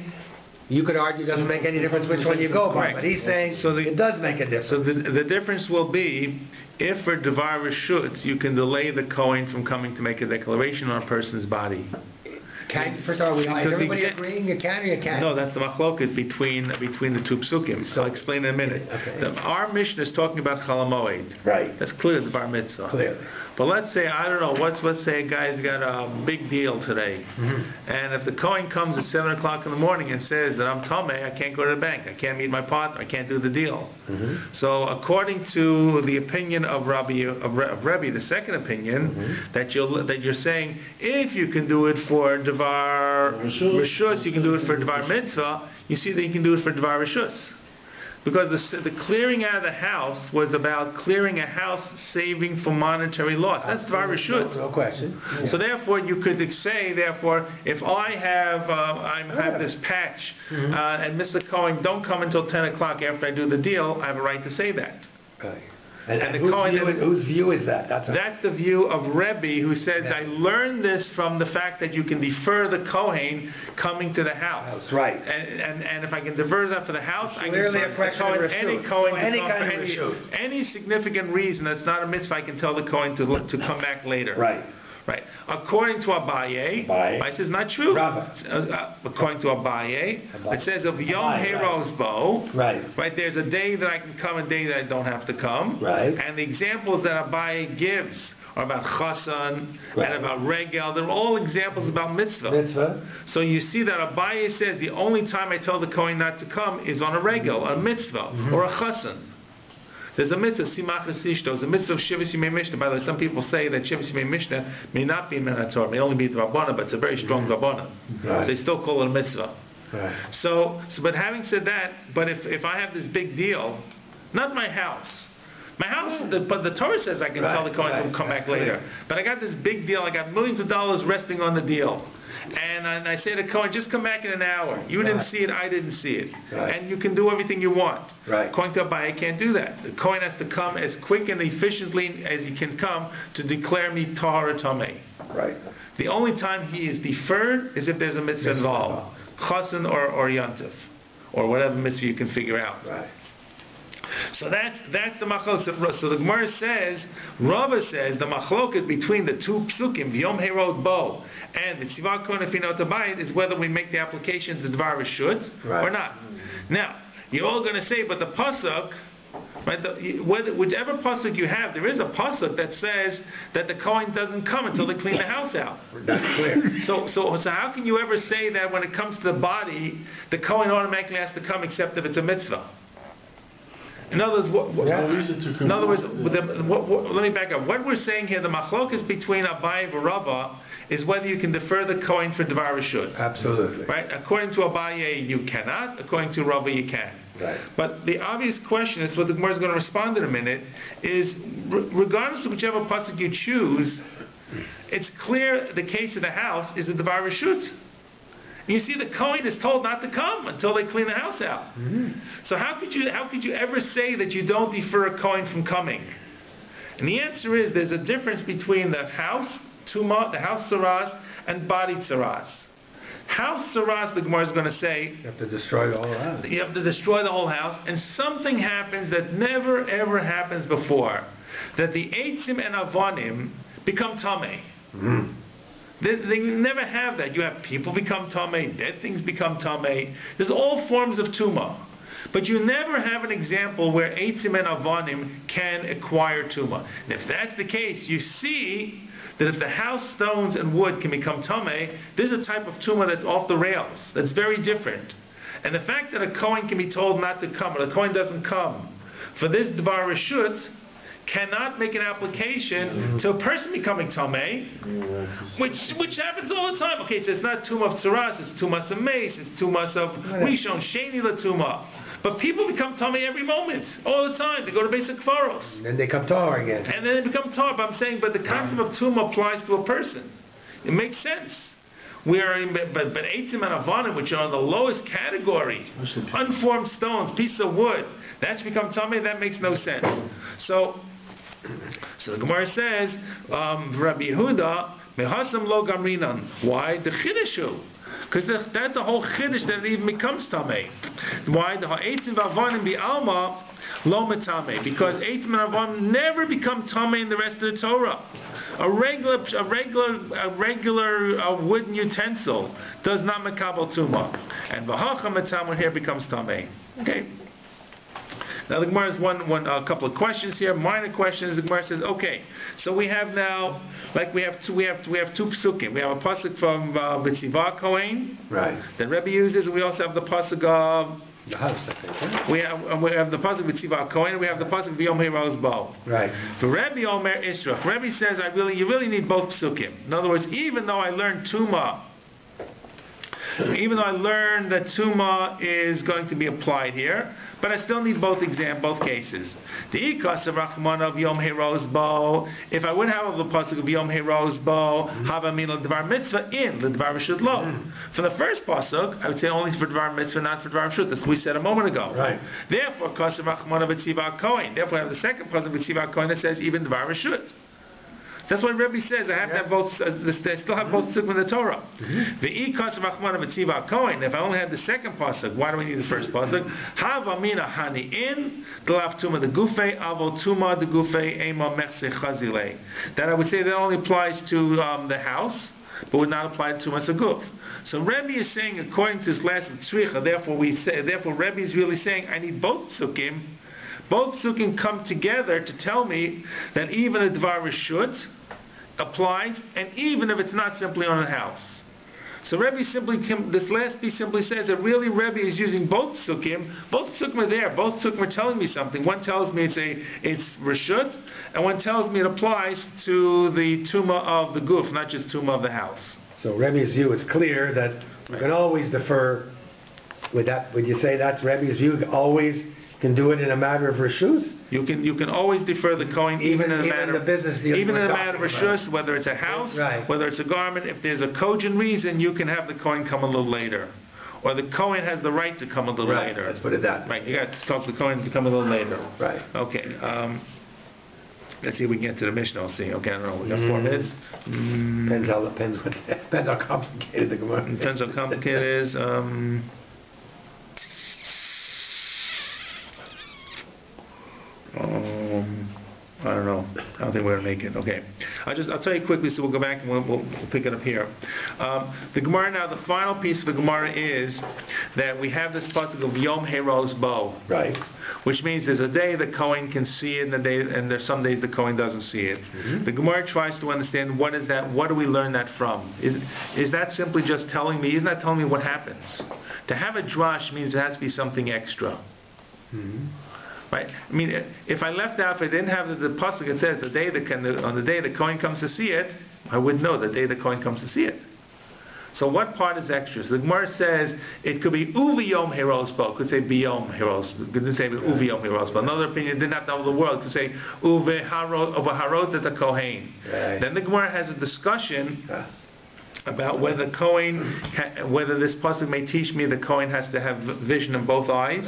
Speaker 2: You could argue it doesn't make any difference which one you go by, but he's saying it does make a difference.
Speaker 1: So the difference will be if for Devar Rishutz you can delay the Kohen from coming to make a declaration on a person's body.
Speaker 2: First of all, is everybody agreeing you can or you can't?
Speaker 1: No, that's the machloket between the two psukim. So I'll explain in a minute.
Speaker 2: Okay.
Speaker 1: Our Mishnah is talking about Chol MOED.
Speaker 2: Right.
Speaker 1: That's clear, the bar mitzvah.
Speaker 2: Clearly.
Speaker 1: But let's say, I don't know, let's say a guy's got a big deal today. Mm-hmm. And if the Kohen comes at 7 o'clock in the morning and says that I'm Tameh, I can't go to the bank, I can't meet my partner, I can't do the deal. Mm-hmm. So according to the opinion of Rabbi, the second opinion, that you're saying, if you can do it for Devar Rishus, you can do it for Devar Mitzvah, you see that you can do it for Devar Rishus. Because the clearing out of the house was about clearing a house saving from monetary loss. That's Devar Rishut.
Speaker 2: No question. Yeah.
Speaker 1: So therefore, you could say, if I have this patch, and Mr. Cohen, don't come until 10 o'clock after I do the deal, I have a right to say that.
Speaker 2: Right. And whose view is that?
Speaker 1: That's the view of Rabbi, who says, I learned this from the fact that you can defer the Kohen coming to the house.
Speaker 2: Right.
Speaker 1: And if I can defer that for the house, I can
Speaker 2: clearly
Speaker 1: defer
Speaker 2: a question
Speaker 1: Kohen,
Speaker 2: of
Speaker 1: any Kohen
Speaker 2: any kind of reshut.
Speaker 1: Any significant reason that's not a mitzvah, I can tell the Kohen to come back later.
Speaker 2: Right.
Speaker 1: According to Abaye says not true. According to Abaye, it says of Yom Heroes Bo. Right. There's a day that I can come, and a day that I don't have to come.
Speaker 2: Right.
Speaker 1: And the examples that Abaye gives are about Chasan and about Regel. They're all examples about mitzvah. So you see that Abaye says the only time I tell the Kohen not to come is on a Regel, a mitzvah, or a Chasan. There's a mitzvah, Simachas Ishto. There's a mitzvah of Shivas Yimei Mishnah. By the way, some people say that Shivas Yimei Mishnah may not be a Menatzor, may only be the Rabbana, but it's a very strong Rabbana. So they still call it a mitzvah.
Speaker 2: Right.
Speaker 1: So, but having said that, but if I have this big deal, not my house. My house, but the Torah says I can tell the Kohen to come back later. But I got this big deal, I got millions of dollars resting on the deal. And I say to Cohen, just come back in an hour. You didn't see it, I didn't see it. And you can do everything you want. According to Abaye, can't do that. The Cohen has to come as quick and efficiently as he can come to declare me Tahara Tameh.
Speaker 2: Right.
Speaker 1: The only time he is deferred is if there's a mitzvah involved. Chasen or Yantif. Or whatever mitzvah you can figure out.
Speaker 2: Right.
Speaker 1: So that's the machlok. So the Gemara says, Rava says the machlok between the two psukim, Yom Herod Bo, and the Tzivah Kohen Finot Abayit is whether we make the application to Dvar Rishut or not. Now, you're all going to say, but the pasuk, right? Whichever pasuk you have, there is a pasuk that says that the Kohen doesn't come until they clean the house out.
Speaker 2: That's clear.
Speaker 1: So how can you ever say that when it comes to the body, the Kohen automatically has to come except if it's a mitzvah? In other words, let me back up. What we're saying here, the machlokas between Abaye and Rava is whether you can defer the Kohen for Dvar Rishut.
Speaker 2: Absolutely.
Speaker 1: Right? According to Abaye, you cannot. According to Rava, you can.
Speaker 2: Right.
Speaker 1: But the obvious question is, what the Gemara is going to respond in a minute, is regardless of whichever pasuk you choose, it's clear the case of the house is the Dvar Rishut. You see, the Kohen is told not to come until they clean the house out. Mm-hmm. So how could you ever say that you don't defer a Kohen from coming? And the answer is there's a difference between the house Tuma, the house Saras, and body Saras. House Saras, the Gemara is going to say,
Speaker 2: you have to destroy the whole house.
Speaker 1: You have to destroy the whole house, and something happens that never ever happens before, that the Eitzim and Avonim become Tameh. Mm-hmm. They never have that. You have people become tamei, dead things become tamei. There's all forms of tuma, but you never have an example where eitzim and avanim can acquire tuma. And if that's the case, you see that if the house stones and wood can become tamei, there's a type of tuma that's off the rails. That's very different. And the fact that a kohen can be told not to come, or the kohen doesn't come for this dvar reshut, cannot make an application to a person becoming Tameh, which happens all the time. Okay, so it's not Tumah of Tzaras, it's Tumah of Mace, it's Tumah of Rishon, Sheni La Tumah. But people become Tameh every moment, all the time. They go to basic Kfaros.
Speaker 2: And then they come Tar again.
Speaker 1: And then they become Tar. But I'm saying, but the concept of Tumah applies to a person. It makes sense. But Eitzim and Avanim, which are on the lowest category, unformed stones, piece of wood, that's become Tameh, that makes no sense. So the Gemara says, Rabbi Yehuda, Mehasam lo gamrinan. Why? The chidushu. Because that's the whole chiddush that it even becomes tamei. Why? The ha'etzim v'avanim bi'alma lo metamei. Because eitzim and avanim never become tamei in the rest of the Torah. A regular wooden utensil does not mekabel tuma, and v'hacha metamei here becomes tamei. Okay. Now the Gemara has a couple of questions here, minor questions. The Gemara says, okay, so we have now, like we have two psukim. We have a pasuk from B'tzivah Kohen,
Speaker 2: right?
Speaker 1: That Rabbi uses, and we also have the pasuk of
Speaker 2: the house. I think. Huh?
Speaker 1: We have the pasuk B'tzivah Kohen, and we have the pasuk V'yom Heroz Bo.
Speaker 2: Right.
Speaker 1: The Rabbi Omer Ishrach. Rabbi says, you really need both psukim. In other words, even though I learned Tuma. Even though I learned that Tuma is going to be applied here, but I still need both cases. The ikas of Rachman of Yom Heroz Bo, if I would have the pasuk of Yom Heroz Bo, Havamin L'Dvar Mitzvah in L'Dvar Rishut Lo. For the first pasuk, I would say only for Dvar Mitzvah, not for Dvar Rishut. That's what we said a moment ago.
Speaker 2: Right.
Speaker 1: Therefore, kas of Rachman of B'tzivah Kohen. Therefore, I have the second pasuk of B'tzivah Kohen that says even Dvar Rishut. That's what Rabbi says. I have to have both. I still have both psukim in the Torah. The ikas rachman of Tzivah Kohen. If I only had the second pasuk, why do we need the first pasuk? Hava mina hani in delav tuma the gufe avo tuma the gufe ema mechse chazile. That I would say that only applies to the house, but would not apply to Tumas Aguf. So Rabbi is saying, according to his last tzricha, therefore Rabbi is really saying, I need both psukim. Both psukim come together to tell me that even a dvar reshut applies, and even if it's not simply on a house. So Rebbe this last piece simply says that really Rebbe is using both psukim. Both psukim are there. Both psukim are telling me something. One tells me it's reshut, and one tells me it applies to the tuma of the guf, not just tuma of the house.
Speaker 2: So Rebbe's view is clear that you can always defer. Would you say that's Rebbe's view? You always can do it in a matter of reshus.
Speaker 1: You can always defer the Kohen even in a matter
Speaker 2: of business deal.
Speaker 1: Even in a matter of reshus, whether it's a house,
Speaker 2: right,
Speaker 1: whether it's a garment. If there's a cogent reason, you can have the Kohen come a little later, or the Kohen has the right to come a little later.
Speaker 2: Let's put it that way.
Speaker 1: Right, you got to talk to the Kohen to come a little later.
Speaker 2: Right.
Speaker 1: Okay. Let's see if we can get to the Mishnah. I'll see. Okay, I don't know. We got 4 minutes.
Speaker 2: Depends how complicated the Gemara is.
Speaker 1: Depends how complicated it is. don't think we're going to make it. Okay. I'll tell you quickly, so we'll go back and we'll pick it up here. The Gemara now, the final piece of the Gemara is that we have this pasuk of Yom Heroes Bo.
Speaker 2: Right.
Speaker 1: Which means there's a day the Kohen can see it, and there's some days the Kohen doesn't see it. Mm-hmm. The Gemara tries to understand what is that, what do we learn that from? Is that simply just telling me, isn't that telling me what happens? To have a drash means there has to be something extra. Mm-hmm. Right? I mean, if I left out, if I didn't have the pasuk, it says on the day the Kohen comes to see it, I would know the day the Kohen comes to see it. So what part is extra? So the Gemara says it could be uvi yom herosbo. It could say biyom herosbo. It didn't say uvi yom herosbo. Another opinion didn't have to know the world. It could say uve harot at the kohen. Right. Then the Gemara has a discussion about whether whether this pasuk may teach me the Kohen has to have vision in both eyes,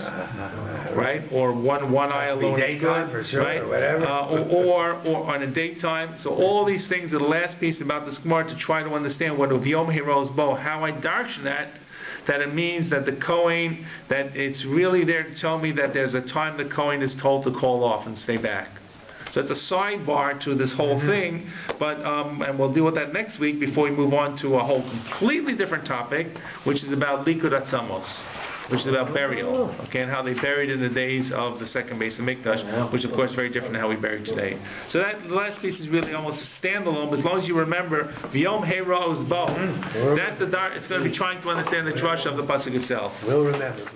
Speaker 1: right? Or one eye alone,
Speaker 2: daytime for sure, right? Or whatever,
Speaker 1: or on a daytime. So all these things are the last piece about this Gemara to try to understand what of Yom Heroes Bo, how I darshan that it means that the Kohen, that it's really there to tell me that there's a time the Kohen is told to call off and stay back. So it's a sidebar to this whole thing, but and we'll deal with that next week before we move on to a whole completely different topic, which is about likud atzamos, which is about burial, okay, and how they buried in the days of the second base of Mikdash, which of course is very different than how we bury today. So that the last piece is really almost a standalone, but as long as you remember V'yom Heroes Bo, it's going to be trying to understand the drush of the pasuk itself.
Speaker 2: We'll remember.